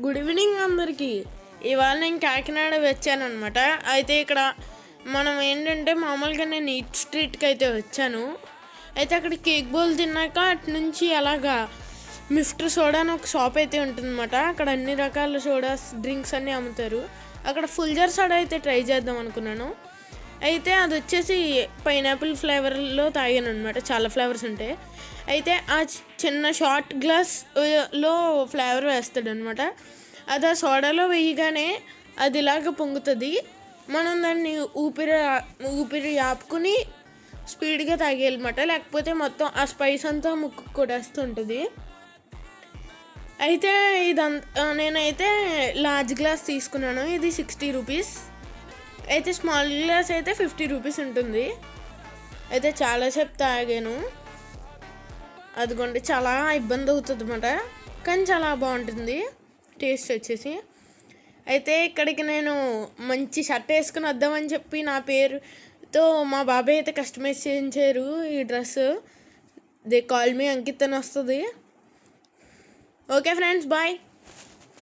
Good evening అందరికీ. ఇవాళ నేను కాకినాడ వచ్చానమాట. అయితే ఇక్కడ మనం ఏంటంటే మామూలుగా నేను ఈట్ స్ట్రీట్కి అయితే వచ్చాను. అయితే అక్కడ కేక్ బౌల్ తిన్నాక అటు నుంచి అలాగా మిస్టర్ సోడా అని ఒక షాప్ అయితే ఉంటుందన్నమాట. అక్కడ అన్ని రకాల సోడాస్ డ్రింక్స్ అన్నీ అమ్ముతారు. అక్కడ ఫుల్ జార్ సోడా అయితే ట్రై చేద్దాం అనుకున్నాను. అయితే అది వచ్చేసి పైనాపిల్ ఫ్లేవర్లో తాగాను అనమాట. చాలా ఫ్లేవర్స్ ఉంటాయి. అయితే ఆ చిన్న షార్ట్ గ్లాస్లో ఫ్లేవర్ వేస్తాడనమాట. అది ఆ సోడాలో వేయగానే అది ఇలాగ పొంగుతుంది. మనం దాన్ని ఊపిరి ఆపుకుని స్పీడ్గా తాగేయాలన్నమాట. లేకపోతే మొత్తం ఆ స్పైస్ అంతా ముక్కు కొడేస్తుంటుంది. అయితే నేనైతే లార్జ్ గ్లాస్ తీసుకున్నాను. ఇది 60 రూపీస్. అయితే స్మాల్ గ్లాస్ అయితే 50 రూపీస్ ఉంటుంది. అయితే చాలాసేపు తాగాను. అదిగోండి, చాలా ఇబ్బంది అవుతుంది అన్నమాట, కానీ చాలా బాగుంటుంది టేస్ట్ వచ్చేసి. అయితే ఇక్కడికి నేను మంచి షర్ట్ వేసుకుని వద్దామని చెప్పి నా పేరుతో మా బాబాయ్ అయితే కస్టమైజ్ చేయించారు ఈ dress. They call me Ankit అని వస్తుంది. Okay friends, bye.